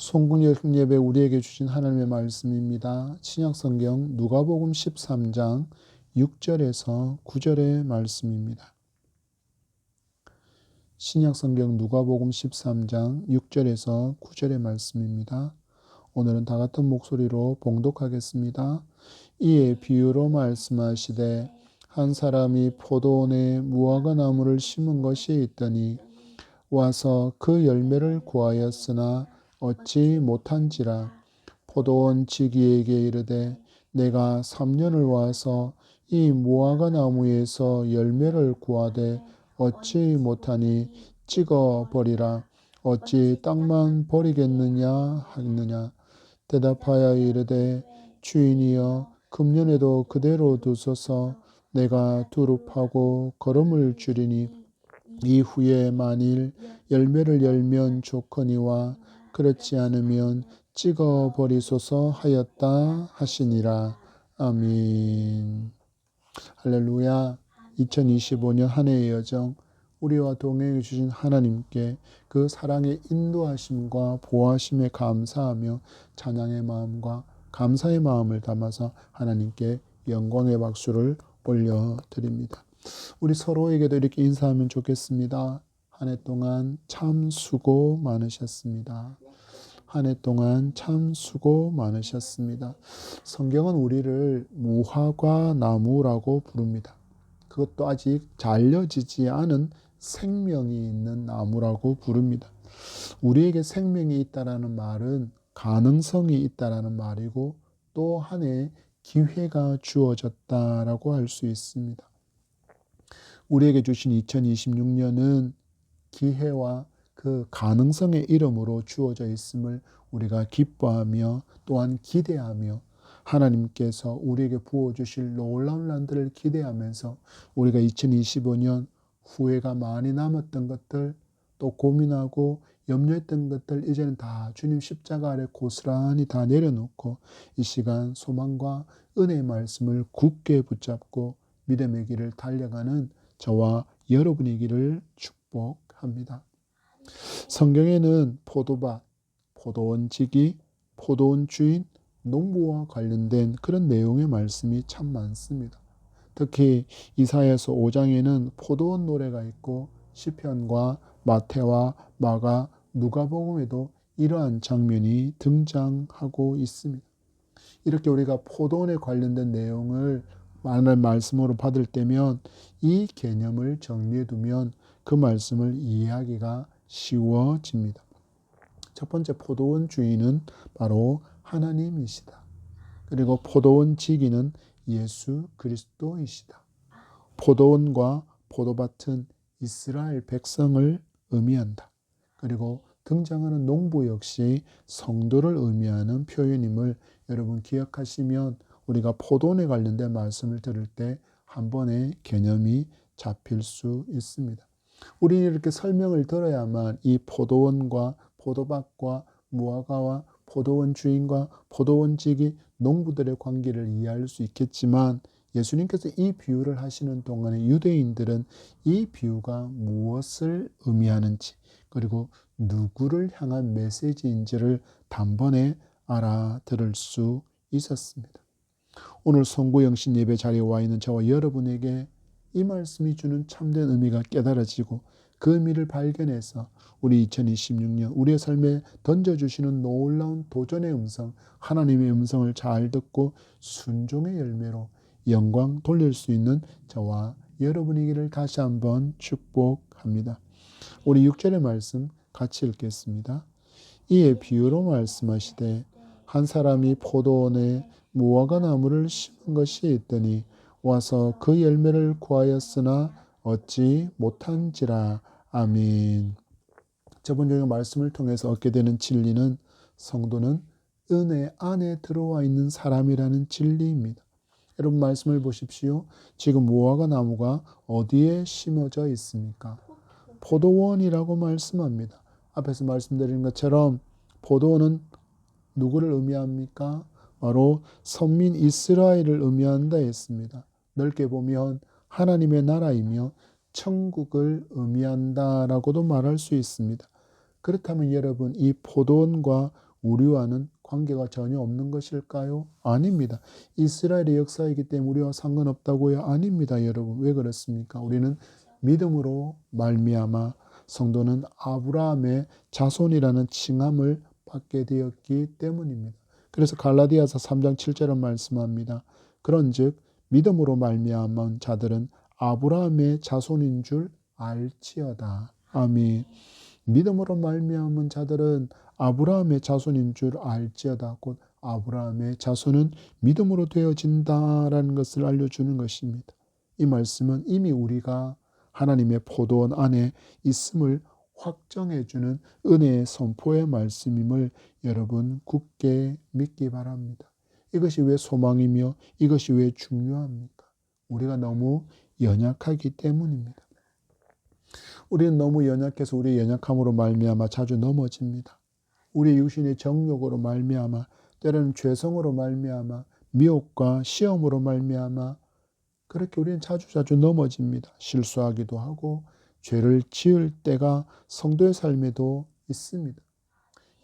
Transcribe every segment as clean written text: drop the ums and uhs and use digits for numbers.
송국역 예배 우리에게 주신 하나님의 말씀입니다. 신약성경 누가복음 13장 6절에서 9절의 말씀입니다. 신약성경 누가복음 13장 6절에서 9절의 말씀입니다. 오늘은 다 같은 목소리로 봉독하겠습니다. 이에 비유로 말씀하시되 한 사람이 포도원에 무화과 나무를 심은 것이 있더니 와서 그 열매를 구하였으나 얻지 못한지라. 포도원 지기에게 이르되 내가 3년을 와서 이 무화과 나무에서 열매를 구하되 얻지 못하니 찍어 버리라. 어찌 땅만 버리겠느냐 하느냐. 대답하여 이르되 주인이여 금년에도 그대로 두소서. 내가 두릅하고 거름을 줄이니 이후에 만일 열매를 열면 좋거니와 그렇지 않으면 찍어 버리소서 하였다 하시니라. 아멘. 할렐루야. 2025년 한 해의 여정 우리와 동행해 주신 하나님께 그 사랑의 인도하심과 보호하심에 감사하며 찬양의 마음과 감사의 마음을 담아서 하나님께 영광의 박수를 올려드립니다. 우리 서로에게도 이렇게 인사하면 좋겠습니다. 한 해 동안 참 수고 많으셨습니다. 한 해 동안 참 수고 많으셨습니다. 성경은 우리를 무화과 나무라고 부릅니다. 그것도 아직 잘려지지 않은 생명이 있는 나무라고 부릅니다. 우리에게 생명이 있다라는 말은 가능성이 있다라는 말이고 또 한 해 기회가 주어졌다라고 할 수 있습니다. 우리에게 주신 2026년은 기회와 그 가능성의 이름으로 주어져 있음을 우리가 기뻐하며 또한 기대하며 하나님께서 우리에게 부어주실 놀라운 날들을 기대하면서 우리가 2025년 후회가 많이 남았던 것들 또 고민하고 염려했던 것들 이제는 다 주님 십자가 아래 고스란히 다 내려놓고 이 시간 소망과 은혜의 말씀을 굳게 붙잡고 믿음의 길을 달려가는 저와 여러분이기를 축복합니다. 성경에는 포도밭, 포도원 지기, 포도원 주인, 농부와 관련된 그런 내용의 말씀이 참 많습니다. 특히 이사야서 5장에는 포도원 노래가 있고 시편과 마태와 마가, 누가복음에도 이러한 장면이 등장하고 있습니다. 이렇게 우리가 포도원에 관련된 내용을 많은 말씀으로 받을 때면 이 개념을 정리해 두면 그 말씀을 이해하기가 쉬워집니다. 첫 번째 포도원 주인은 바로 하나님이시다. 그리고 포도원 지기는 예수 그리스도이시다. 포도원과 포도밭은 이스라엘 백성을 의미한다. 그리고 등장하는 농부 역시 성도를 의미하는 표현임을 여러분 기억하시면 우리가 포도원에 관련된 말씀을 들을 때 한 번의 개념이 잡힐 수 있습니다. 우리는 이렇게 설명을 들어야만 이 포도원과 포도밭과 무화과와 포도원 주인과 포도원 지기 농부들의 관계를 이해할 수 있겠지만 예수님께서 이 비유를 하시는 동안에 유대인들은 이 비유가 무엇을 의미하는지 그리고 누구를 향한 메시지인지를 단번에 알아들을 수 있었습니다. 오늘 송구영신 예배 자리에 와 있는 저와 여러분에게 이 말씀이 주는 참된 의미가 깨달아지고 그 의미를 발견해서 우리 2026년 우리의 삶에 던져주시는 놀라운 도전의 음성, 하나님의 음성을 잘 듣고 순종의 열매로 영광 돌릴 수 있는 저와 여러분이기를 다시 한번 축복합니다. 우리 6절의 말씀 같이 읽겠습니다. 이에 비유로 말씀하시되 한 사람이 포도원에 무화과 나무를 심은 것이 있더니 와서 그 열매를 구하였으나 얻지 못한지라. 아멘. 저번 주의 말씀을 통해서 얻게 되는 진리는 성도는 은혜 안에 들어와 있는 사람이라는 진리입니다. 여러분 말씀을 보십시오. 지금 무화과 나무가 어디에 심어져 있습니까? 포도원이라고 말씀합니다. 앞에서 말씀드린 것처럼 포도원은 누구를 의미합니까? 바로 선민 이스라엘을 의미한다 했습니다. 넓게 보면 하나님의 나라이며 천국을 의미한다라고도 말할 수 있습니다. 그렇다면 여러분 이 포도원과 우리와는 관계가 전혀 없는 것일까요? 아닙니다. 이스라엘의 역사이기 때문에 우리와 상관없다고요? 아닙니다, 여러분. 왜 그렇습니까? 우리는 믿음으로 말미암아 성도는 아브라함의 자손이라는 칭함을 받게 되었기 때문입니다. 그래서 갈라디아서 3장 7절은 말씀합니다. 그런즉 믿음으로 말미암은 자들은 아브라함의 자손인 줄 알지어다. 아멘. 믿음으로 말미암은 자들은 아브라함의 자손인 줄 알지어다. 곧 아브라함의 자손은 믿음으로 되어진다라는 것을 알려주는 것입니다. 이 말씀은 이미 우리가 하나님의 포도원 안에 있음을 확정해주는 은혜의 선포의 말씀임을 여러분 굳게 믿기 바랍니다. 이것이 왜 소망이며 이것이 왜 중요합니까? 우리가 너무 연약하기 때문입니다. 우리는 너무 연약해서 우리의 연약함으로 말미암아 자주 넘어집니다. 우리의 육신의 정욕으로 말미암아 때로는 죄성으로 말미암아 미혹과 시험으로 말미암아 그렇게 우리는 자주 넘어집니다. 실수하기도 하고 죄를 지을 때가 성도의 삶에도 있습니다.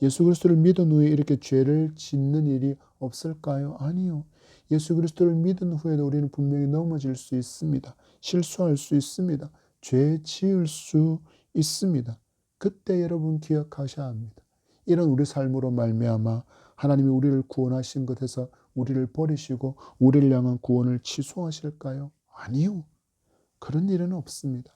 예수 그리스도를 믿은 후에 이렇게 죄를 짓는 일이 없을까요? 아니요. 예수 그리스도를 믿은 후에도 우리는 분명히 넘어질 수 있습니다. 실수할 수 있습니다. 죄 지을 수 있습니다. 그때 여러분 기억하셔야 합니다. 이런 우리 삶으로 말미암아 하나님이 우리를 구원하신 것에서 우리를 버리시고 우리를 향한 구원을 취소하실까요? 아니요. 그런 일은 없습니다.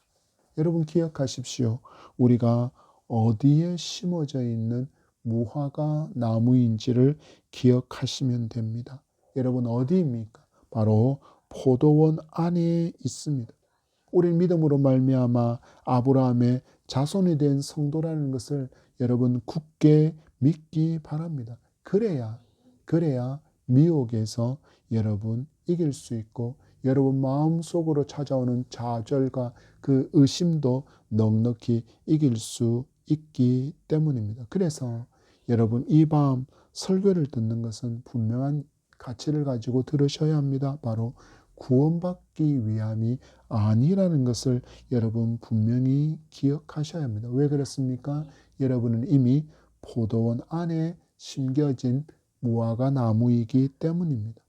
여러분 기억하십시오. 우리가 어디에 심어져 있는 무화과 나무인지를 기억하시면 됩니다. 여러분 어디입니까? 바로 포도원 안에 있습니다. 우리는 믿음으로 말미암아 아브라함의 자손이 된 성도라는 것을 여러분 굳게 믿기 바랍니다. 그래야 미혹에서 여러분 이길 수 있고 여러분 마음속으로 찾아오는 좌절과 그 의심도 넉넉히 이길 수 있기 때문입니다. 그래서 여러분 이 밤 설교를 듣는 것은 분명한 가치를 가지고 들으셔야 합니다. 바로 구원받기 위함이 아니라는 것을 여러분 분명히 기억하셔야 합니다. 왜 그렇습니까? 여러분은 이미 포도원 안에 심겨진 무화과 나무이기 때문입니다.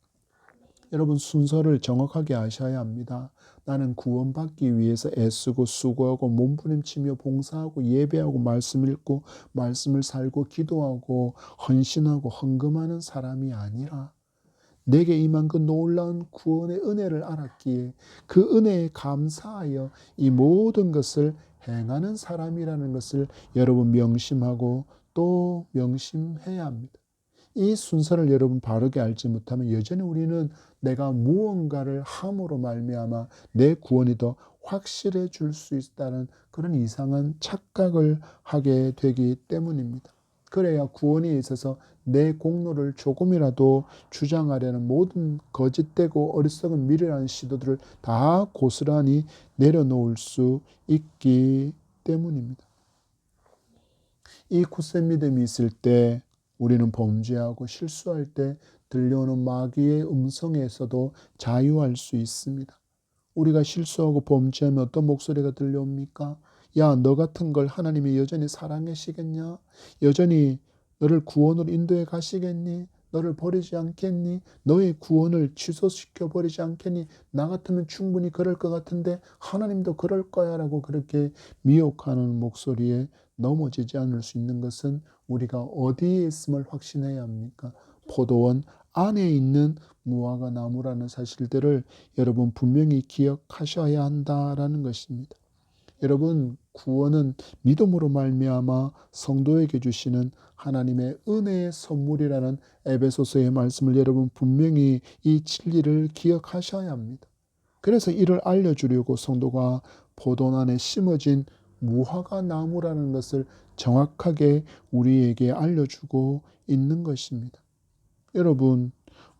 여러분 순서를 정확하게 아셔야 합니다. 나는 구원받기 위해서 애쓰고 수고하고 몸부림치며 봉사하고 예배하고 말씀 읽고 말씀을 살고 기도하고 헌신하고 헌금하는 사람이 아니라 내게 임한 그 놀라운 구원의 은혜를 알았기에 그 은혜에 감사하여 이 모든 것을 행하는 사람이라는 것을 여러분 명심하고 또 명심해야 합니다. 이 순서를 여러분 바르게 알지 못하면 여전히 우리는 내가 무언가를 함으로 말미암아 내 구원이 더 확실해 줄 수 있다는 그런 이상한 착각을 하게 되기 때문입니다. 그래야 구원에 있어서 내 공로를 조금이라도 주장하려는 모든 거짓되고 어리석은 미련한 시도들을 다 고스란히 내려놓을 수 있기 때문입니다. 이 굳센 믿음이 있을 때 우리는 범죄하고 실수할 때 들려오는 마귀의 음성에서도 자유할 수 있습니다. 우리가 실수하고 범죄하면 어떤 목소리가 들려옵니까? 야, 너 같은 걸 하나님이 여전히 사랑하시겠냐? 여전히 너를 구원으로 인도해 가시겠니? 너를 버리지 않겠니? 너의 구원을 취소시켜 버리지 않겠니? 나 같으면 충분히 그럴 것 같은데 하나님도 그럴 거야 라고 그렇게 미혹하는 목소리에 넘어지지 않을 수 있는 것은 우리가 어디에 있음을 확신해야 합니까? 포도원 안에 있는 무화과 나무라는 사실들을 여러분 분명히 기억하셔야 한다라는 것입니다. 여러분 구원은 믿음으로 말미암아 성도에게 주시는 하나님의 은혜의 선물이라는 에베소서의 말씀을 여러분 분명히 이 진리를 기억하셔야 합니다. 그래서 이를 알려주려고 성도가 포도원 안에 심어진 무화과 나무라는 것을 정확하게 우리에게 알려주고 있는 것입니다. 여러분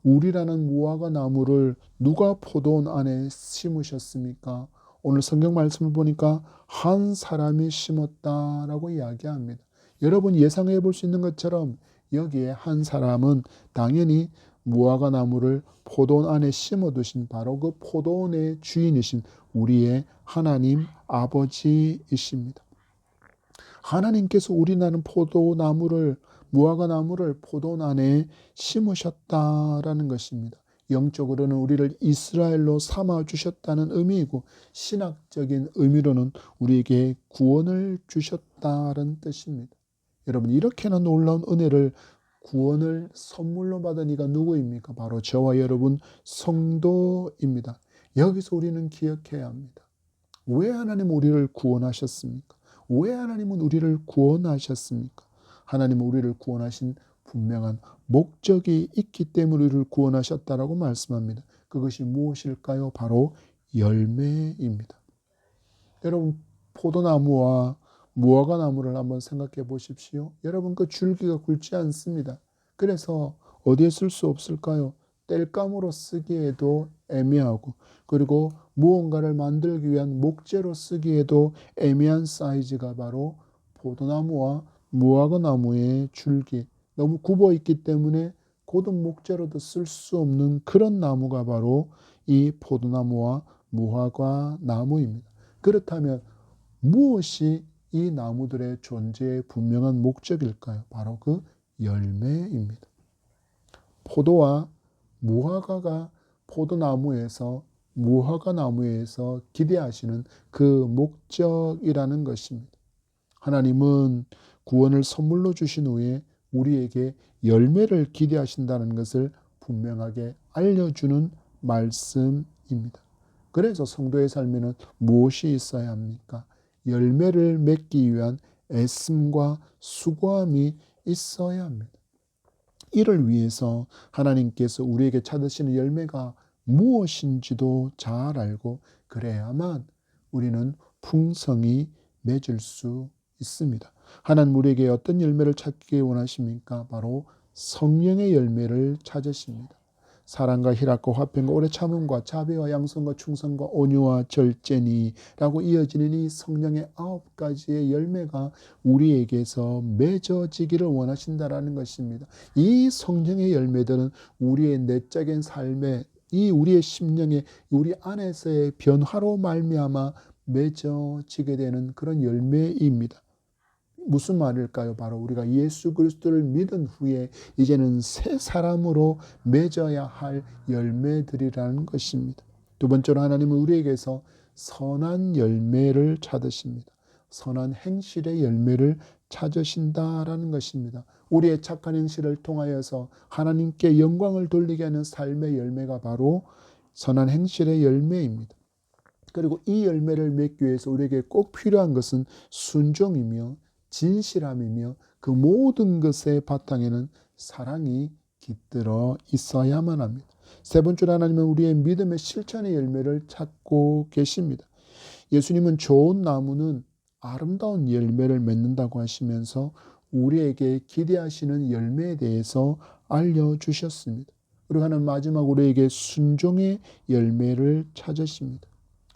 우리라는 무화과 나무를 누가 포도원 안에 심으셨습니까? 오늘 성경 말씀을 보니까 한 사람이 심었다라고 이야기합니다. 여러분 예상해 볼 수 있는 것처럼 여기에 한 사람은 당연히 무화과 나무를 포도원 안에 심어두신 바로 그 포도원의 주인이신 우리의 하나님 아버지이십니다. 하나님께서 우리 나는 포도나무를 무화과 나무를 포도원 안에 심으셨다라는 것입니다. 영적으로는 우리를 이스라엘로 삼아주셨다는 의미이고 신학적인 의미로는 우리에게 구원을 주셨다는 뜻입니다. 여러분, 이렇게나 놀라운 은혜를 구원을 선물로 받은 이가 누구입니까? 바로 저와 여러분 성도입니다. 여기서 우리는 기억해야 합니다. 왜 하나님은 우리를 구원하셨습니까? 왜 하나님은 우리를 구원하셨습니까? 하나님은 우리를 구원하신 분명한 목적이 있기 때문에 우리를 구원하셨다라고 말씀합니다. 그것이 무엇일까요? 바로 열매입니다. 여러분, 포도나무와 무화과 나무를 한번 생각해 보십시오. 여러분, 그 줄기가 굵지 않습니다. 그래서 어디에 쓸 수 없을까요? 땔감으로 쓰기에도 애매하고, 그리고 무언가를 만들기 위한 목재로 쓰기에도 애매한 사이즈가 바로 포도나무와 무화과 나무의 줄기, 너무 굽어 있기 때문에 고든 목재로도 쓸 수 없는 그런 나무가 바로 이 포도나무와 무화과 나무입니다. 그렇다면 무엇이 이 나무들의 존재의 분명한 목적일까요? 바로 그 열매입니다. 포도와 무화과가 포도나무에서 무화과 나무에서 기대하시는 그 목적이라는 것입니다. 하나님은 구원을 선물로 주신 후에 우리에게 열매를 기대하신다는 것을 분명하게 알려주는 말씀입니다. 그래서 성도의 삶에는 무엇이 있어야 합니까? 열매를 맺기 위한 애씀과 수고함이 있어야 합니다. 이를 위해서 하나님께서 우리에게 찾으시는 열매가 무엇인지도 잘 알고 그래야만 우리는 풍성히 맺을 수 있습니다. 하나님 우리에게 어떤 열매를 찾기 원하십니까? 바로 성령의 열매를 찾으십니다. 사랑과 희락과 화평과 오래 참음과 자비와 양선과 충성과 온유와 절제니라고 이어지는 이 성령의 9가지의 열매가 우리에게서 맺어지기를 원하신다라는 것입니다. 이 성령의 열매들은 우리의 내적인 삶에, 이 우리의 심령에, 우리 안에서의 변화로 말미암아 맺어지게 되는 그런 열매입니다. 무슨 말일까요? 바로 우리가 예수 그리스도를 믿은 후에 이제는 새 사람으로 맺어야 할 열매들이라는 것입니다. 두 번째로 하나님은 우리에게서 선한 열매를 찾으십니다. 선한 행실의 열매를 찾으신다라는 것입니다. 우리의 착한 행실을 통하여서 하나님께 영광을 돌리게 하는 삶의 열매가 바로 선한 행실의 열매입니다. 그리고 이 열매를 맺기 위해서 우리에게 꼭 필요한 것은 순종이며 진실함이며 그 모든 것의 바탕에는 사랑이 깃들어 있어야만 합니다. 세 번째로 하나님은 우리의 믿음의 실천의 열매를 찾고 계십니다. 예수님은 좋은 나무는 아름다운 열매를 맺는다고 하시면서 우리에게 기대하시는 열매에 대해서 알려주셨습니다. 그리고 하나님 마지막 우리에게 순종의 열매를 찾으십니다.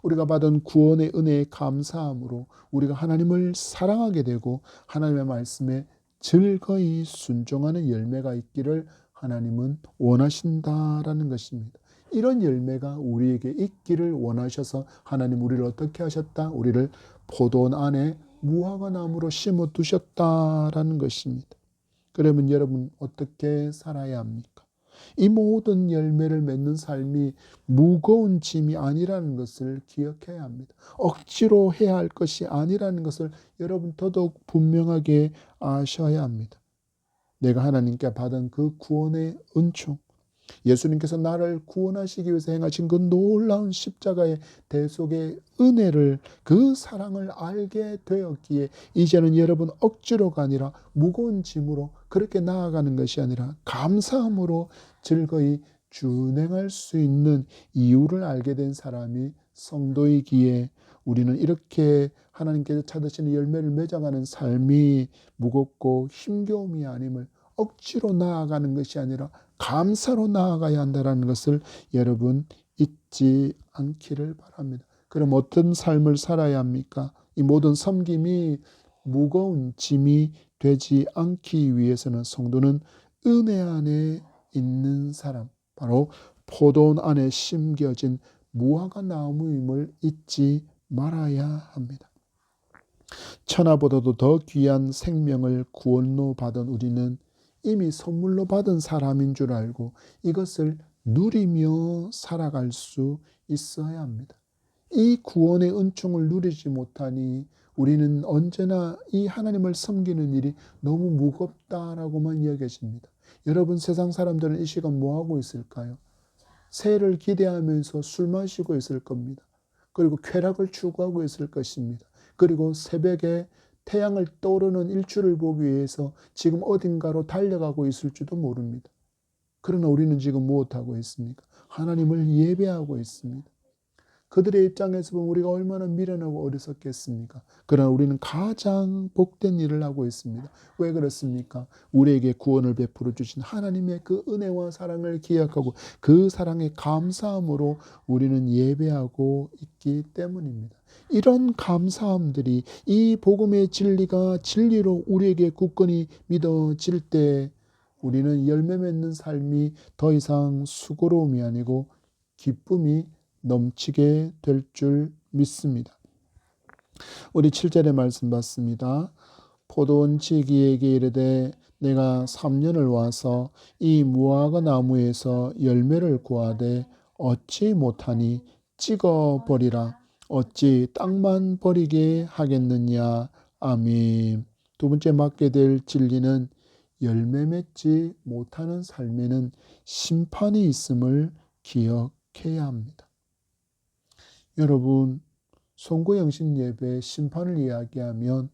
우리가 받은 구원의 은혜에 감사함으로 우리가 하나님을 사랑하게 되고 하나님의 말씀에 즐거이 순종하는 열매가 있기를 하나님은 원하신다라는 것입니다. 이런 열매가 우리에게 있기를 원하셔서 하나님 우리를 어떻게 하셨다? 우리를 포도원 안에 무화과 나무로 심어 두셨다라는 것입니다. 그러면 여러분 어떻게 살아야 합니까? 이 모든 열매를 맺는 삶이 무거운 짐이 아니라는 것을 기억해야 합니다. 억지로 해야 할 것이 아니라는 것을 여러분 더더욱 분명하게 아셔야 합니다. 내가 하나님께 받은 그 구원의 은총, 예수님께서 나를 구원하시기 위해서 행하신 그 놀라운 십자가의 대속의 은혜를, 그 사랑을 알게 되었기에 이제는 여러분 억지로가 아니라 무거운 짐으로 그렇게 나아가는 것이 아니라 감사함으로 즐거이 준행할 수 있는 이유를 알게 된 사람이 성도이기에 우리는 이렇게 하나님께서 찾으시는 열매를 맺어가는 삶이 무겁고 힘겨움이 아님을, 억지로 나아가는 것이 아니라 감사로 나아가야 한다는 것을 여러분 잊지 않기를 바랍니다. 그럼 어떤 삶을 살아야 합니까? 이 모든 섬김이 무거운 짐이 되지 않기 위해서는 성도는 은혜 안에 있는 사람, 바로 포도원 안에 심겨진 무화과 나무임을 잊지 말아야 합니다. 천하보다도 더 귀한 생명을 구원로 받은 우리는 이미 선물로 받은 사람인 줄 알고 이것을 누리며 살아갈 수 있어야 합니다. 이 구원의 은총을 누리지 못하니 우리는 언제나 이 하나님을 섬기는 일이 너무 무겁다라고만 여겨집니다. 여러분, 세상 사람들은 이 시간 뭐하고 있을까요? 새해를 기대하면서 술 마시고 있을 겁니다. 그리고 쾌락을 추구하고 있을 것입니다. 그리고 새벽에 태양을 떠오르는 일출을 보기 위해서 지금 어딘가로 달려가고 있을지도 모릅니다. 그러나 우리는 지금 무엇하고 있습니까? 하나님을 예배하고 있습니다. 그들의 입장에서 보면 우리가 얼마나 미련하고 어리석겠습니까? 그러나 우리는 가장 복된 일을 하고 있습니다. 왜 그렇습니까? 우리에게 구원을 베풀어 주신 하나님의 그 은혜와 사랑을 기억하고 그 사랑에 감사함으로 우리는 예배하고 있기 때문입니다. 이런 감사함들이 이 복음의 진리가 진리로 우리에게 굳건히 믿어질 때 우리는 열매 맺는 삶이 더 이상 수고로움이 아니고 기쁨이 넘치게 될 줄 믿습니다. 우리 7절의 말씀 봤습니다. 포도원 지기에게 이르되 내가 3년을 와서 이 무화과 나무에서 열매를 구하되 얻지 못하니 찍어버리라. 어찌 땅만 버리게 하겠느냐. 아멘. 두 번째 맡게 될 진리는 열매 맺지 못하는 삶에는 심판이 있음을 기억해야 합니다. 여러분, 송구영신 예배 심판을 이야기하면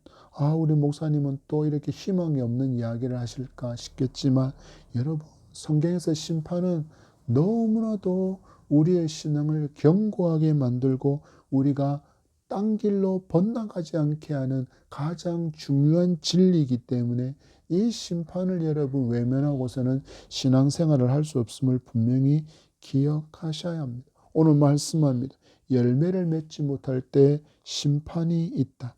우리 목사님은 또 이렇게 희망이 없는 이야기를 하실까 싶겠지만 여러분, 성경에서 심판은 너무나도 우리의 신앙을 견고하게 만들고 우리가 딴 길로 번나가지 않게 하는 가장 중요한 진리이기 때문에 이 심판을 여러분 외면하고서는 신앙생활을 할 수 없음을 분명히 기억하셔야 합니다. 오늘 말씀합니다. 열매를 맺지 못할 때 심판이 있다.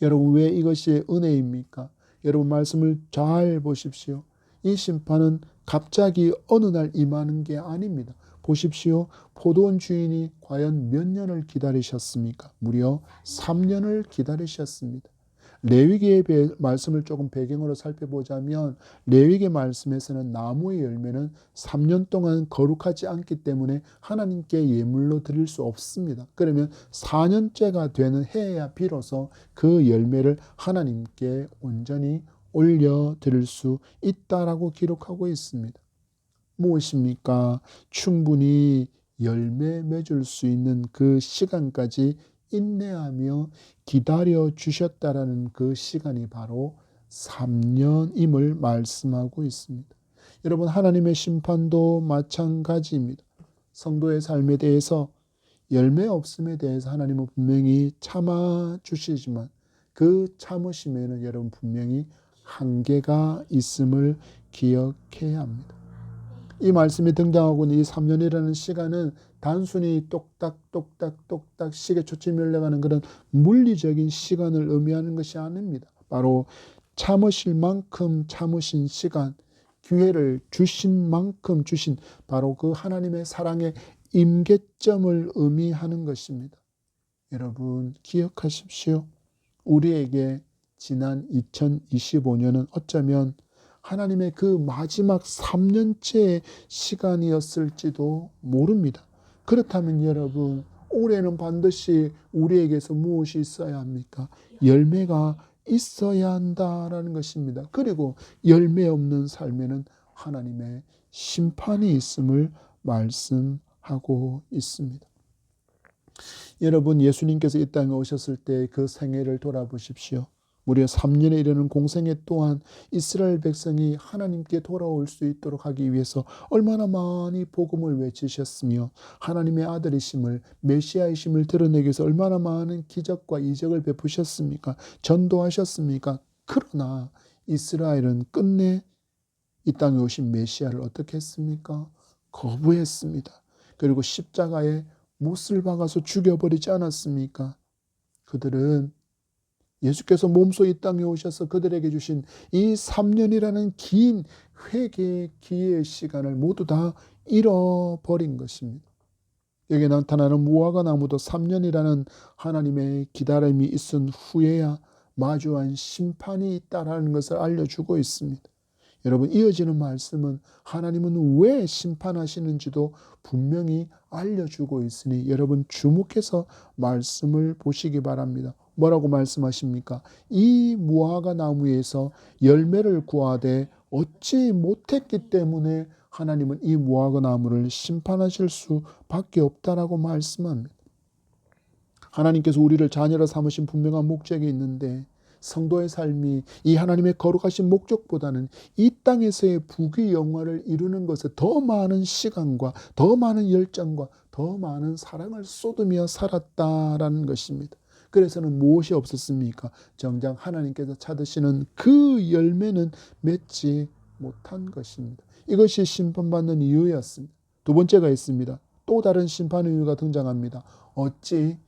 여러분, 왜 이것이 은혜입니까? 여러분, 말씀을 잘 보십시오. 이 심판은 갑자기 어느 날 임하는 게 아닙니다. 보십시오. 포도원 주인이 과연 몇 년을 기다리셨습니까? 무려 3년을 기다리셨습니다. 레위기의 말씀을 조금 배경으로 살펴보자면 레위기 말씀에서는 나무의 열매는 3년 동안 거룩하지 않기 때문에 하나님께 예물로 드릴 수 없습니다. 그러면 4년째가 되는 해야 비로소 그 열매를 하나님께 온전히 올려드릴 수 있다라고 기록하고 있습니다. 무엇입니까? 충분히 열매 맺을 수 있는 그 시간까지 인내하며 기다려 주셨다라는 그 시간이 바로 3년임을 말씀하고 있습니다. 여러분, 하나님의 심판도 마찬가지입니다. 성도의 삶에 대해서 열매 없음에 대해서 하나님은 분명히 참아 주시지만 그 참으심에는 여러분 분명히 한계가 있음을 기억해야 합니다. 이 말씀이 등장하고 있는 이 3년이라는 시간은 단순히 똑딱 시계 초침이 흘러가는 그런 물리적인 시간을 의미하는 것이 아닙니다. 바로 참으실 만큼 참으신 시간, 기회를 주신 만큼 주신 바로 그 하나님의 사랑의 임계점을 의미하는 것입니다. 여러분, 기억하십시오. 우리에게 지난 2025년은 어쩌면 하나님의 그 마지막 3년째 시간이었을지도 모릅니다. 그렇다면 여러분, 올해는 반드시 우리에게서 무엇이 있어야 합니까? 열매가 있어야 한다라는 것입니다. 그리고 열매 없는 삶에는 하나님의 심판이 있음을 말씀하고 있습니다. 여러분, 예수님께서 이 땅에 오셨을 때 그 생애를 돌아보십시오. 무려 3년에 이르는 공생애 동안 이스라엘 백성이 하나님께 돌아올 수 있도록 하기 위해서 얼마나 많이 복음을 외치셨으며 하나님의 아들이심을, 메시아이심을 드러내기 위해서 얼마나 많은 기적과 이적을 베푸셨습니까? 전도하셨습니까? 그러나 이스라엘은 끝내 이 땅에 오신 메시아를 어떻게 했습니까? 거부했습니다. 그리고 십자가에 못을 박아서 죽여버리지 않았습니까? 그들은 예수께서 몸소 이 땅에 오셔서 그들에게 주신 이 3년이라는 긴 회개의 기회의 시간을 모두 다 잃어버린 것입니다. 여기 나타나는 무화과 나무도 3년이라는 하나님의 기다림이 있은 후에야 마주한 심판이 있다라는 것을 알려주고 있습니다. 여러분, 이어지는 말씀은 하나님은 왜 심판하시는지도 분명히 알려주고 있으니 여러분 주목해서 말씀을 보시기 바랍니다. 뭐라고 말씀하십니까? 이 무화과 나무에서 열매를 구하되 얻지 못했기 때문에 하나님은 이 무화과 나무를 심판하실 수밖에 없다라고 말씀합니다. 하나님께서 우리를 자녀로 삼으신 분명한 목적이 있는데 성도의 삶이 이 하나님의 거룩하신 목적보다는 이 땅에서의 부귀 영화를 이루는 것에 더 많은 시간과 더 많은 열정과 더 많은 사랑을 쏟으며 살았다라는 것입니다. 그래서는 무엇이 없었습니까? 정작 하나님께서 찾으시는 그 열매는 맺지 못한 것입니다. 이것이 심판받는 이유였습니다. 두 번째가 있습니다. 또 다른 심판의 이유가 등장합니다. 어찌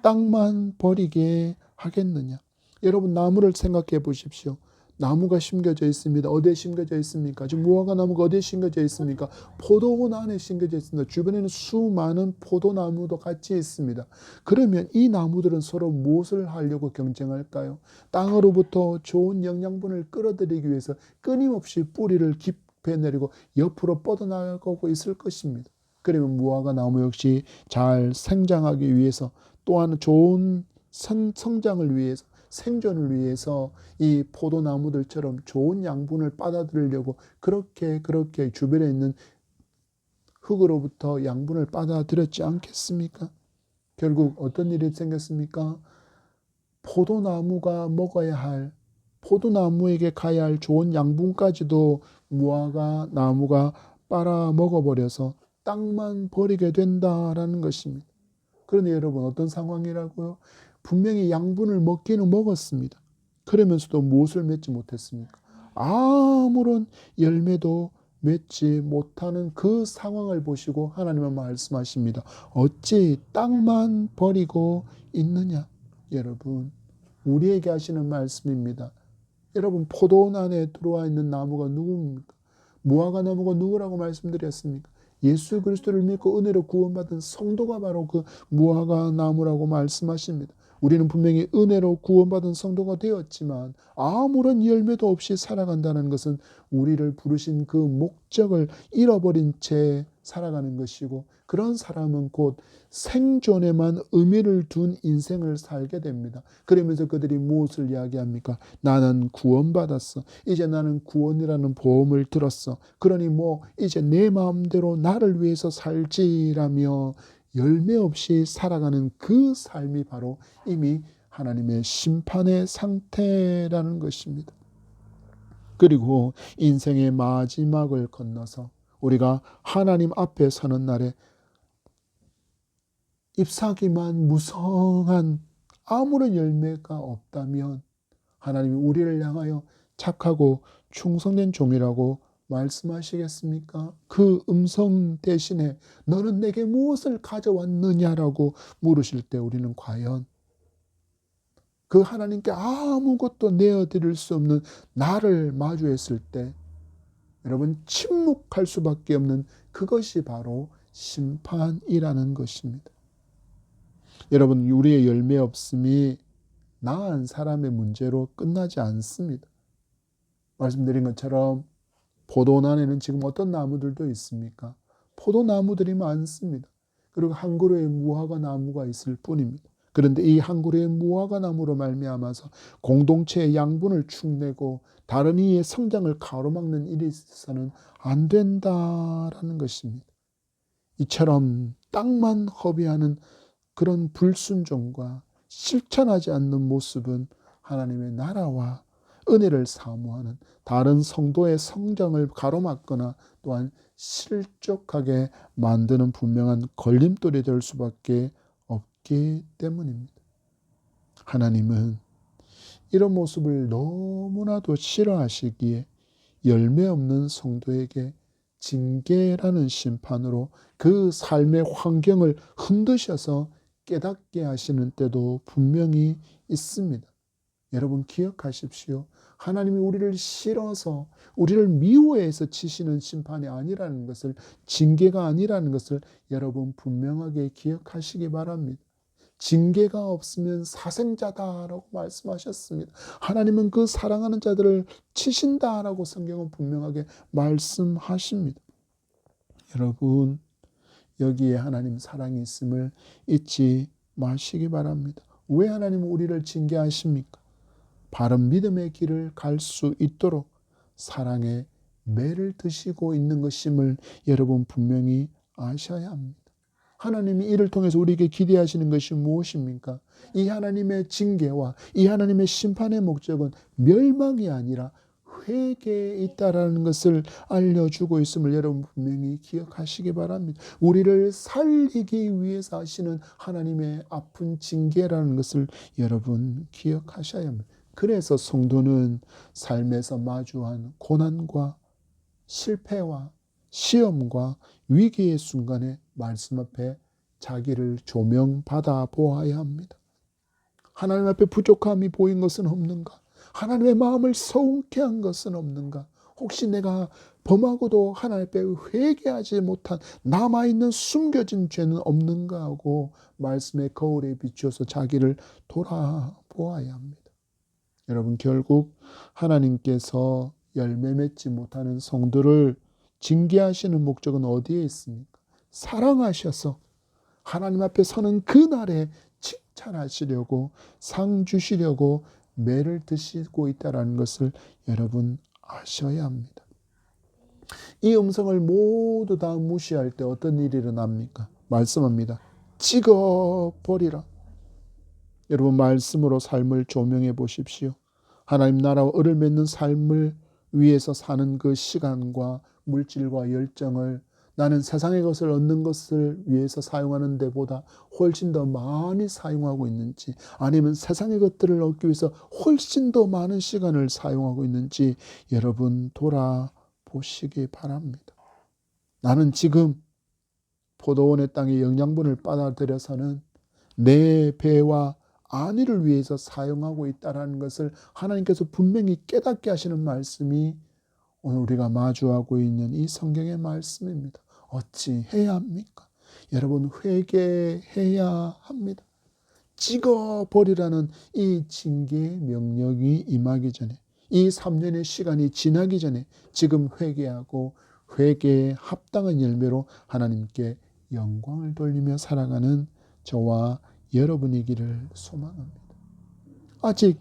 땅만 버리게 하겠느냐. 여러분, 나무를 생각해 보십시오. 나무가 심겨져 있습니다. 어디에 심겨져 있습니까? 지금 무화과 나무가 어디에 심겨져 있습니까? 포도원 안에 심겨져 있습니다. 주변에는 수많은 포도나무도 같이 있습니다. 그러면 이 나무들은 서로 무엇을 하려고 경쟁할까요? 땅으로부터 좋은 영양분을 끌어들이기 위해서 끊임없이 뿌리를 깊이 내리고 옆으로 뻗어나가고 있을 것입니다. 그러면 무화과 나무 역시 잘 생장하기 위해서, 또한 좋은 성장을 위해서, 생존을 위해서 이 포도나무들처럼 좋은 양분을 빨아들이려고 그렇게 주변에 있는 흙으로부터 양분을 빨아들였지 않겠습니까? 결국 어떤 일이 생겼습니까? 포도나무가 먹어야 할, 포도나무에게 가야 할 좋은 양분까지도 무화과 나무가 빨아 먹어버려서 땅만 버리게 된다라는 것입니다. 그런데 여러분, 어떤 상황이라고요? 분명히 양분을 먹기는 먹었습니다. 그러면서도 무엇을 맺지 못했습니까? 아무런 열매도 맺지 못하는 그 상황을 보시고 하나님은 말씀하십니다. 어찌 땅만 버리고 있느냐? 여러분, 우리에게 하시는 말씀입니다. 여러분, 포도원 안에 들어와 있는 나무가 누굽니까? 무화과 나무가 누구라고 말씀드렸습니까? 예수 그리스도를 믿고 은혜로 구원받은 성도가 바로 그 무화과 나무라고 말씀하십니다. 우리는 분명히 은혜로 구원받은 성도가 되었지만 아무런 열매도 없이 살아간다는 것은 우리를 부르신 그 목적을 잃어버린 채 살아가는 것이고, 그런 사람은 곧 생존에만 의미를 둔 인생을 살게 됩니다. 그러면서 그들이 무엇을 이야기합니까? 나는 구원받았어. 이제 나는 구원이라는 보험을 들었어. 그러니 이제 내 마음대로 나를 위해서 살지라며 열매 없이 살아가는 그 삶이 바로 이미 하나님의 심판의 상태라는 것입니다. 그리고 인생의 마지막을 건너서 우리가 하나님 앞에 서는 날에 잎사귀만 무성한 아무런 열매가 없다면 하나님이 우리를 향하여 착하고 충성된 종이라고 말씀하시겠습니까? 그 음성 대신에 너는 내게 무엇을 가져왔느냐라고 물으실 때 우리는 과연 그 하나님께 아무것도 내어드릴 수 없는 나를 마주했을 때 여러분, 침묵할 수밖에 없는 그것이 바로 심판이라는 것입니다. 여러분, 우리의 열매 없음이 나한 사람의 문제로 끝나지 않습니다. 말씀드린 것처럼 포도원 안에는 지금 어떤 나무들도 있습니까? 포도나무들이 많습니다. 그리고 한 그루의 무화과 나무가 있을 뿐입니다. 그런데 이 한 그루의 무화과 나무로 말미암아서 공동체의 양분을 축내고 다른 이의 성장을 가로막는 일이 있어서는 안 된다라는 것입니다. 이처럼 땅만 허비하는 그런 불순종과 실천하지 않는 모습은 하나님의 나라와 은혜를 사모하는 다른 성도의 성장을 가로막거나 또한 실족하게 만드는 분명한 걸림돌이 될 수밖에 없기 때문입니다. 하나님은 이런 모습을 너무나도 싫어하시기에 열매 없는 성도에게 징계라는 심판으로 그 삶의 환경을 흔드셔서 깨닫게 하시는 때도 분명히 있습니다. 여러분, 기억하십시오. 하나님이 우리를 싫어서, 우리를 미워해서 치시는 심판이 아니라는 것을, 징계가 아니라는 것을 여러분 분명하게 기억하시기 바랍니다. 징계가 없으면 사생자다라고 말씀하셨습니다. 하나님은 그 사랑하는 자들을 치신다라고 성경은 분명하게 말씀하십니다. 여러분, 여기에 하나님 사랑이 있음을 잊지 마시기 바랍니다. 왜 하나님은 우리를 징계하십니까? 바른 믿음의 길을 갈 수 있도록 사랑의 매를 드시고 있는 것임을 여러분 분명히 아셔야 합니다. 하나님이 이를 통해서 우리에게 기대하시는 것이 무엇입니까? 이 하나님의 징계와 이 하나님의 심판의 목적은 멸망이 아니라 회개에 있다라는 것을 알려주고 있음을 여러분 분명히 기억하시기 바랍니다. 우리를 살리기 위해서 하시는 하나님의 아픈 징계라는 것을 여러분 기억하셔야 합니다. 그래서 성도는 삶에서 마주한 고난과 실패와 시험과 위기의 순간에 말씀 앞에 자기를 조명받아 보아야 합니다. 하나님 앞에 부족함이 보인 것은 없는가? 하나님의 마음을 서운케 한 것은 없는가? 혹시 내가 범하고도 하나님 앞에 회개하지 못한 남아있는 숨겨진 죄는 없는가 하고 말씀의 거울에 비추어서 자기를 돌아보아야 합니다. 여러분, 결국 하나님께서 열매 맺지 못하는 성도를 징계하시는 목적은 어디에 있습니까? 사랑하셔서 하나님 앞에 서는 그날에 칭찬하시려고 상 주시려고 매를 드시고 있다는 것을 여러분 아셔야 합니다. 이 음성을 모두 다 무시할 때 어떤 일이 일어납니까? 말씀합니다. 찍어버리라. 여러분, 말씀으로 삶을 조명해 보십시오. 하나님 나라와 을을 맺는 삶을 위해서 사는 그 시간과 물질과 열정을 나는 세상의 것을 얻는 것을 위해서 사용하는 데보다 훨씬 더 많이 사용하고 있는지, 아니면 세상의 것들을 얻기 위해서 훨씬 더 많은 시간을 사용하고 있는지 여러분 돌아보시기 바랍니다. 나는 지금 포도원의 땅에 영양분을 빨아들여서는 내 배와 안위를 위해서 사용하고 있다는 것을 하나님께서 분명히 깨닫게 하시는 말씀이 오늘 우리가 마주하고 있는 이 성경의 말씀입니다. 어찌 해야 합니까? 여러분, 회개해야 합니다. 찍어버리라는 이 징계의 명령이 임하기 전에, 이 3년의 시간이 지나기 전에 지금 회개하고 회개에 합당한 열매로 하나님께 영광을 돌리며 살아가는 저와 여러분이기를 소망합니다. 아직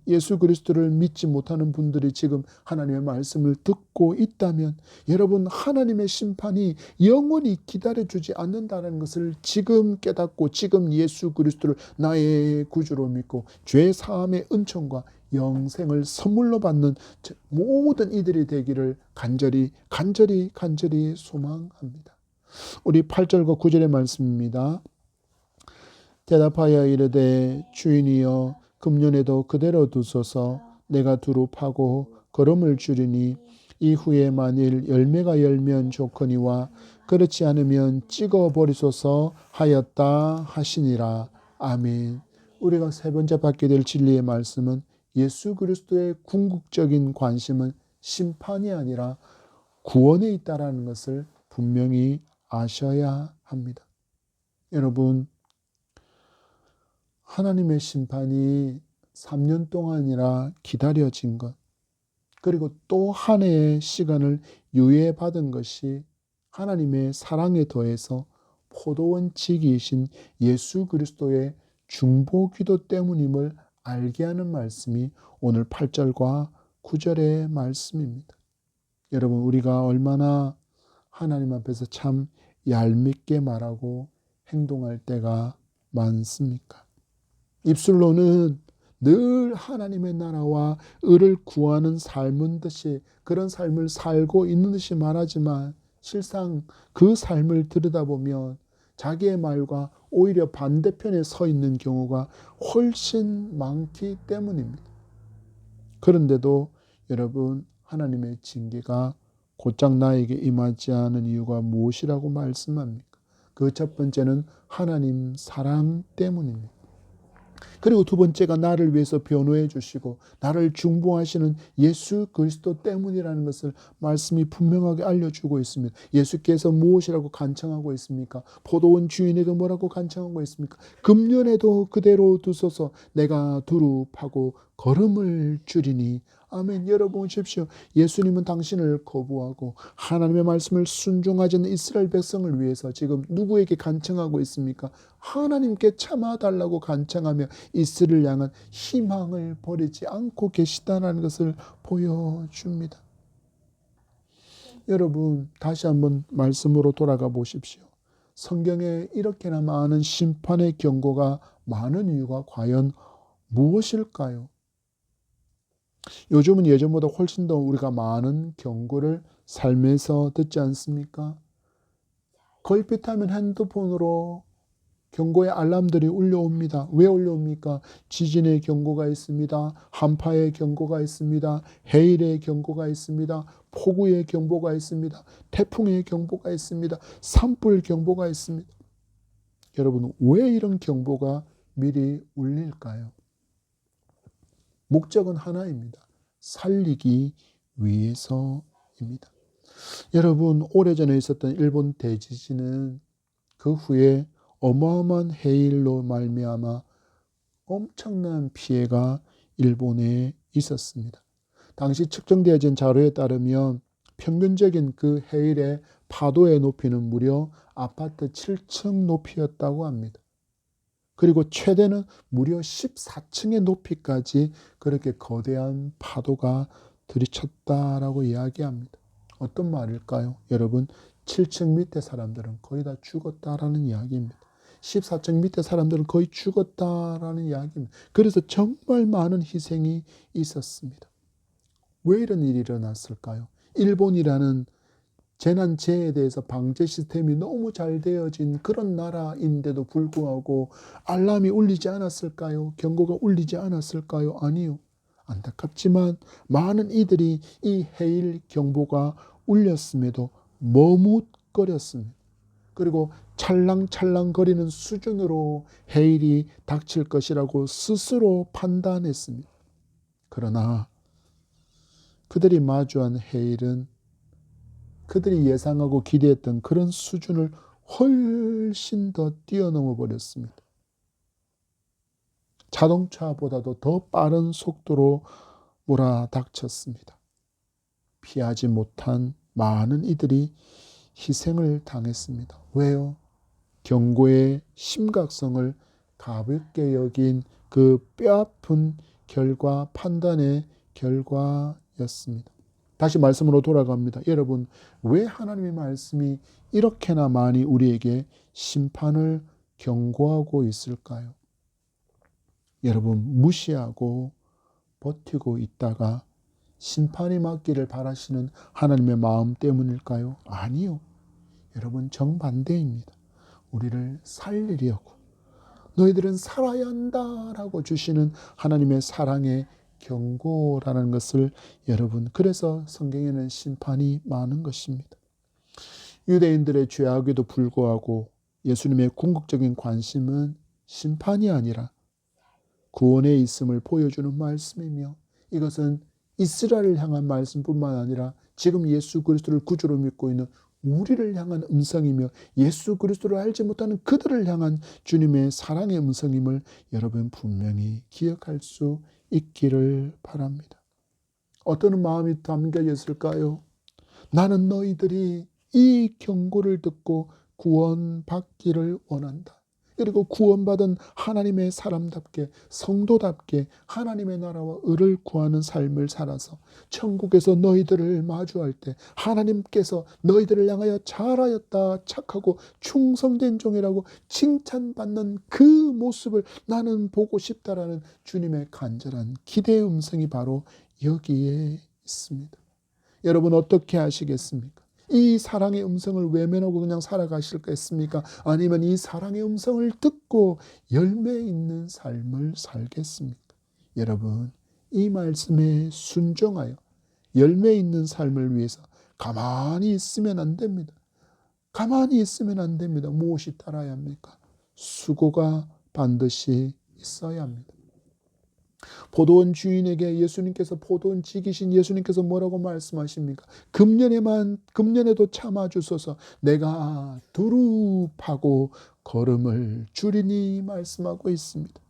예수 그리스도를 믿지 못하는 분들이 지금 하나님의 말씀을 듣고 있다면 여러분, 하나님의 심판이 영원히 기다려주지 않는다는 것을 지금 깨닫고 지금 예수 그리스도를 나의 구주로 믿고 죄 사함의 은총과 영생을 선물로 받는 모든 이들이 되기를 간절히 소망합니다. 우리 8절과 9절의 말씀입니다. 대답하여 이르되 주인이여 금년에도 그대로 두소서. 내가 두루 파고 거름을 줄이니 이후에 만일 열매가 열면 좋거니와 그렇지 않으면 찍어버리소서 하였다 하시니라. 아멘. 우리가 세 번째 받게 될 진리의 말씀은 예수 그리스도의 궁극적인 관심은 심판이 아니라 구원에 있다라는 것을 분명히 아셔야 합니다. 여러분, 하나님의 심판이 3년 동안이나 기다려진 것, 그리고 또 한 해의 시간을 유예받은 것이 하나님의 사랑에 더해서 포도원 지기이신 예수 그리스도의 중보기도 때문임을 알게 하는 말씀이 오늘 8절과 9절의 말씀입니다. 여러분, 우리가 얼마나 하나님 앞에서 참 얄밉게 말하고 행동할 때가 많습니까? 입술로는 늘 하나님의 나라와 의를 구하는 삶인 듯이, 그런 삶을 살고 있는 듯이 말하지만 실상 그 삶을 들여다보면 자기의 말과 오히려 반대편에 서 있는 경우가 훨씬 많기 때문입니다. 그런데도 여러분, 하나님의 징계가 곧장 나에게 임하지 않은 이유가 무엇이라고 말씀합니까? 그 첫 번째는 하나님 사랑 때문입니다. 그리고 두 번째가 나를 위해서 변호해 주시고 나를 중보하시는 예수 그리스도 때문이라는 것을 말씀이 분명하게 알려주고 있습니다. 예수께서 무엇이라고 간청하고 있습니까? 포도원 주인에게 뭐라고 간청하고 있습니까? 금년에도 그대로 두소서 내가 두루 파고 걸음을 줄이니. 아멘. 여러분 보십시오. 예수님은 당신을 거부하고 하나님의 말씀을 순종하지 않는 이스라엘 백성을 위해서 지금 누구에게 간청하고 있습니까? 하나님께 참아달라고 간청하며 이스라엘을 향한 희망을 버리지 않고 계시다는 것을 보여줍니다. 여러분 다시 한번 말씀으로 돌아가 보십시오. 성경에 이렇게나 많은 심판의 경고가 많은 이유가 과연 무엇일까요? 요즘은 예전보다 훨씬 더 우리가 많은 경고를 삶에서 듣지 않습니까? 걸핏하면 핸드폰으로 경고의 알람들이 울려옵니다. 왜 울려옵니까? 지진의 경고가 있습니다. 한파의 경고가 있습니다. 해일의 경고가 있습니다. 폭우의 경보가 있습니다. 태풍의 경보가 있습니다. 산불 경보가 있습니다. 여러분, 왜 이런 경보가 미리 울릴까요? 목적은 하나입니다. 살리기 위해서입니다. 여러분, 오래전에 있었던 일본 대지진은 그 후에 어마어마한 해일로 말미암아 엄청난 피해가 일본에 있었습니다. 당시 측정되어진 자료에 따르면 평균적인 그 해일의 파도의 높이는 무려 아파트 7층 높이였다고 합니다. 그리고 최대는 무려 14층의 높이까지 그렇게 거대한 파도가 들이쳤다라고 이야기합니다. 어떤 말일까요? 여러분, 7층 밑에 사람들은 거의 다 죽었다라는 이야기입니다. 14층 밑에 사람들은 거의 죽었다라는 이야기입니다. 그래서 정말 많은 희생이 있었습니다. 왜 이런 일이 일어났을까요? 일본이라는 재난재해에 대해서 방제 시스템이 너무 잘 되어진 그런 나라인데도 불구하고 알람이 울리지 않았을까요? 경고가 울리지 않았을까요? 아니요. 안타깝지만 많은 이들이 이 해일 경보가 울렸음에도 머뭇거렸습니다. 그리고 찰랑찰랑거리는 수준으로 해일이 닥칠 것이라고 스스로 판단했습니다. 그러나 그들이 마주한 해일은 그들이 예상하고 기대했던 그런 수준을 훨씬 더 뛰어넘어 버렸습니다. 자동차보다도 더 빠른 속도로 몰아닥쳤습니다. 피하지 못한 많은 이들이 희생을 당했습니다. 왜요? 경고의 심각성을 가볍게 여긴 그 뼈아픈 결과, 판단의 결과였습니다. 다시 말씀으로 돌아갑니다. 여러분, 왜 하나님의 말씀이 이렇게나 많이 우리에게 심판을 경고하고 있을까요? 여러분, 무시하고 버티고 있다가 심판이 맞기를 바라시는 하나님의 마음 때문일까요? 아니요. 여러분, 정반대입니다. 우리를 살리려고 너희들은 살아야 한다라고 주시는 하나님의 사랑의 경고라는 것을 여러분, 그래서 성경에는 심판이 많은 것입니다. 유대인들의 죄악에도 불구하고 예수님의 궁극적인 관심은 심판이 아니라 구원에 있음을 보여주는 말씀이며, 이것은 이스라엘을 향한 말씀뿐만 아니라 지금 예수 그리스도를 구주로 믿고 있는 우리를 향한 음성이며 예수 그리스도를 알지 못하는 그들을 향한 주님의 사랑의 음성임을 여러분 분명히 기억할 수 있기를 바랍니다. 어떤 마음이 담겨 있을까요? 나는 너희들이 이 경고를 듣고 구원받기를 원한다. 그리고 구원받은 하나님의 사람답게, 성도답게 하나님의 나라와 의를 구하는 삶을 살아서 천국에서 너희들을 마주할 때 하나님께서 너희들을 향하여 잘하였다, 착하고 충성된 종이라고 칭찬받는 그 모습을 나는 보고 싶다라는 주님의 간절한 기대의 음성이 바로 여기에 있습니다. 여러분, 어떻게 하시겠습니까? 이 사랑의 음성을 외면하고 그냥 살아가실겠습니까? 아니면 이 사랑의 음성을 듣고 열매 있는 삶을 살겠습니까? 여러분, 이 말씀에 순종하여 열매 있는 삶을 위해서 가만히 있으면 안 됩니다. 가만히 있으면 안 됩니다. 무엇이 따라야 합니까? 수고가 반드시 있어야 합니다. 포도원 주인에게 예수님께서 포도원 지기신 예수님께서 뭐라고 말씀하십니까? 금년에도 참아주소서 내가 두루 파고 거름을 주리니 말씀하고 있습니다.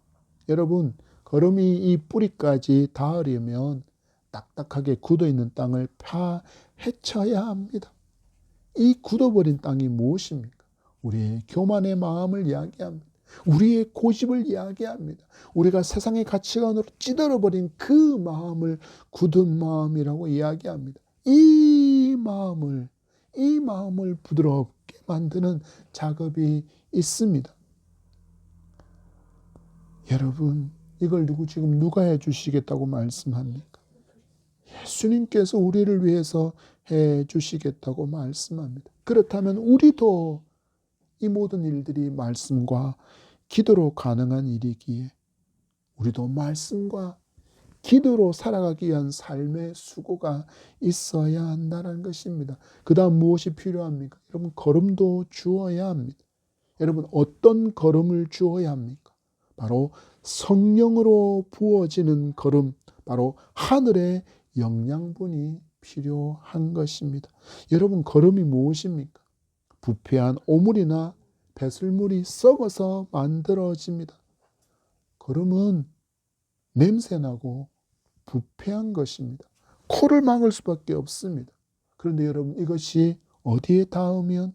여러분, 거름이 이 뿌리까지 닿으려면 딱딱하게 굳어있는 땅을 파헤쳐야 합니다. 이 굳어버린 땅이 무엇입니까? 우리의 교만의 마음을 이야기합니다. 우리의 고집을 이야기합니다. 우리가 세상의 가치관으로 찌들어버린 그 마음을 굳은 마음이라고 이야기합니다. 이 마음을 부드럽게 만드는 작업이 있습니다. 여러분, 이걸 지금 누가 해주시겠다고 말씀합니까? 예수님께서 우리를 위해서 해주시겠다고 말씀합니다. 그렇다면 우리도 이 모든 일들이 말씀과 기도로 가능한 일이기에 우리도 말씀과 기도로 살아가기 위한 삶의 수고가 있어야 한다는 것입니다. 그 다음 무엇이 필요합니까? 여러분, 걸음도 주어야 합니다. 여러분, 어떤 걸음을 주어야 합니까? 바로 성령으로 부어지는 걸음, 바로 하늘의 영양분이 필요한 것입니다. 여러분, 걸음이 무엇입니까? 부패한 오물이나 배설물이 썩어서 만들어집니다. 걸음은 냄새나고 부패한 것입니다. 코를 막을 수밖에 없습니다. 그런데 여러분, 이것이 어디에 닿으면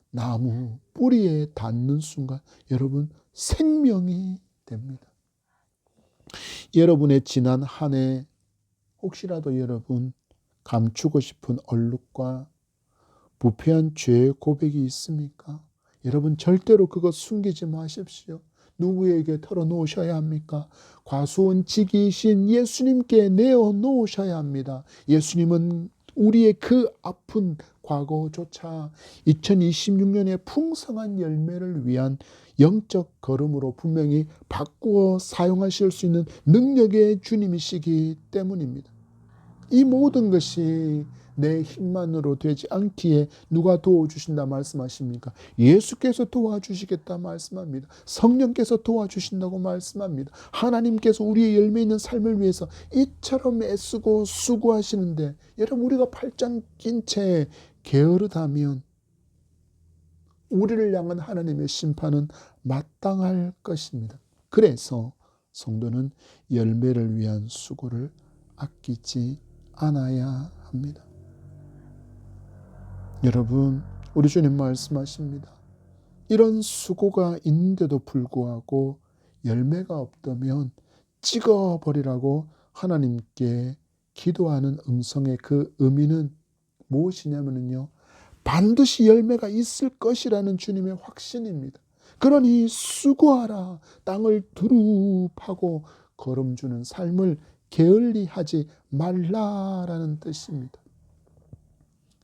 나무 뿌리에 닿는 순간 여러분 생명이 됩니다. 여러분의 지난 한 해 혹시라도 여러분 감추고 싶은 얼룩과 부패한 죄의 고백이 있습니까? 여러분 절대로 그것 숨기지 마십시오. 누구에게 털어놓으셔야 합니까? 과수원직이신 예수님께 내어놓으셔야 합니다. 예수님은 우리의 그 아픈 과거조차 2026년의 풍성한 열매를 위한 영적 걸음으로 분명히 바꾸어 사용하실 수 있는 능력의 주님이시기 때문입니다. 이 모든 것이 내 힘만으로 되지 않기에 누가 도와주신다 말씀하십니까? 예수께서 도와주시겠다 말씀합니다. 성령께서 도와주신다고 말씀합니다. 하나님께서 우리의 열매 있는 삶을 위해서 이처럼 애쓰고 수고하시는데 여러분, 우리가 팔짱 낀 채 게으르다면 우리를 향한 하나님의 심판은 마땅할 것입니다. 그래서 성도는 열매를 위한 수고를 아끼지 않아야 합니다. 여러분, 우리 주님 말씀하십니다. 이런 수고가 있는데도 불구하고 열매가 없다면 찍어버리라고 하나님께 기도하는 음성의 그 의미는 무엇이냐면요, 반드시 열매가 있을 것이라는 주님의 확신입니다. 그러니 수고하라. 땅을 두루 파고 걸음 주는 삶을 게을리하지 말라라는 뜻입니다.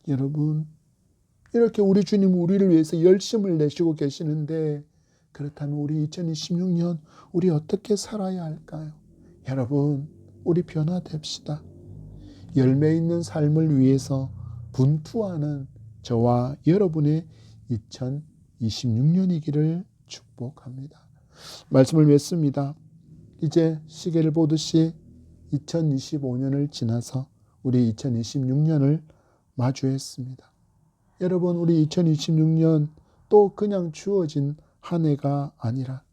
여러분, 이렇게 우리 주님 우리를 위해서 열심을 내시고 계시는데 그렇다면 우리 2026년 우리 어떻게 살아야 할까요? 여러분, 우리 변화됩시다. 열매 있는 삶을 위해서 분투하는 저와 여러분의 2026년이기를 축복합니다. 말씀을 맺습니다. 이제 시계를 보듯이 2025년을 지나서 우리 2026년을 마주했습니다. 여러분, 우리 2026년 또 그냥 주어진 한 해가 아니라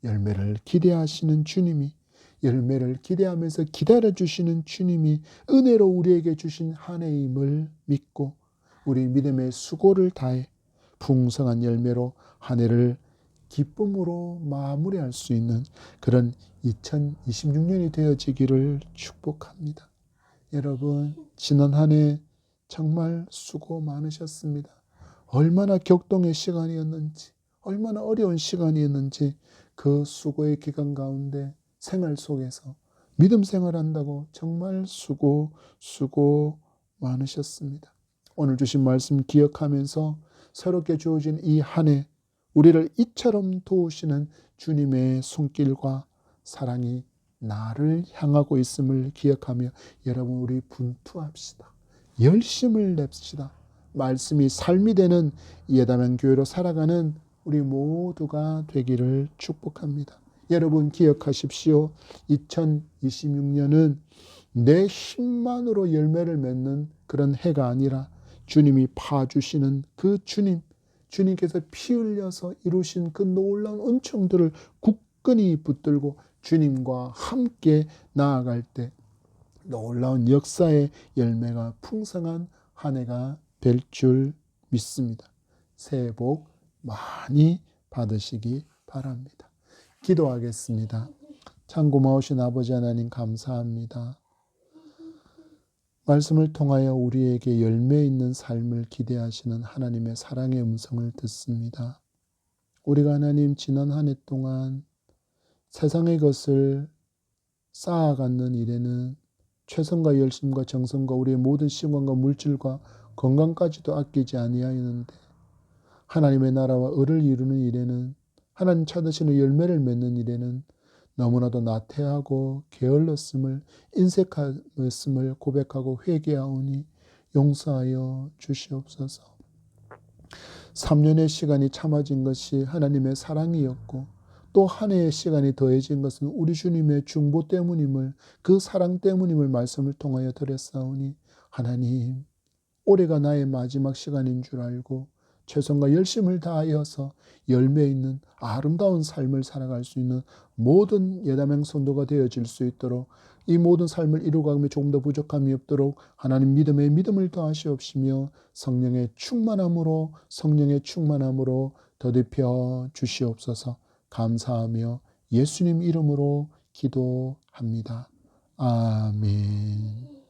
열매를 기대하시는 주님이, 열매를 기대하면서 기다려주시는 주님이 은혜로 우리에게 주신 한 해임을 믿고 우리 믿음의 수고를 다해 풍성한 열매로 한 해를 기쁨으로 마무리할 수 있는 그런 2026년이 되어지기를 축복합니다. 여러분, 지난 한 해 정말 수고 많으셨습니다. 얼마나 격동의 시간이었는지, 얼마나 어려운 시간이었는지 그 수고의 기간 가운데 생활 속에서 믿음 생활한다고 정말 수고 많으셨습니다. 오늘 주신 말씀 기억하면서 새롭게 주어진 이 한 해 우리를 이처럼 도우시는 주님의 손길과 사랑이 나를 향하고 있음을 기억하며 여러분, 우리 분투합시다. 열심을 냅시다. 말씀이 삶이 되는 예담한 교회로 살아가는 우리 모두가 되기를 축복합니다. 여러분 기억하십시오. 2026년은 내 힘만으로 열매를 맺는 그런 해가 아니라 주님이 파주시는 그 주님께서 피 흘려서 이루신 그 놀라운 은총들을 굳건히 붙들고 주님과 함께 나아갈 때 놀라운 역사의 열매가 풍성한 한 해가 될 줄 믿습니다. 새해 복 많이 받으시기 바랍니다. 기도하겠습니다. 참 고마우신 아버지 하나님 감사합니다. 말씀을 통하여 우리에게 열매 있는 삶을 기대하시는 하나님의 사랑의 음성을 듣습니다. 우리가 하나님 지난 한 해 동안 세상의 것을 쌓아가는 일에는 최선과 열심과 정성과 우리의 모든 시간과 물질과 건강까지도 아끼지 아니하였는데 하나님의 나라와 의를 이루는 일에는 하나님 찾으시는 열매를 맺는 일에는 너무나도 나태하고 게을렀음을 인색하였음을 고백하고 회개하오니 용서하여 주시옵소서. 3년의 시간이 참아진 것이 하나님의 사랑이었고 또 한 해의 시간이 더해진 것은 우리 주님의 중보 때문임을 그 사랑 때문임을 말씀을 통하여 드렸사오니 하나님 올해가 나의 마지막 시간인 줄 알고 최선과 열심을 다하여서 열매 있는 아름다운 삶을 살아갈 수 있는 모든 예다명 성도가 되어질 수 있도록 이 모든 삶을 이루어가며 조금 더 부족함이 없도록 하나님 믿음에 믿음을 더하시옵시며 성령의 충만함으로 더딥혀 주시옵소서. 감사하며 예수님 이름으로 기도합니다. 아멘.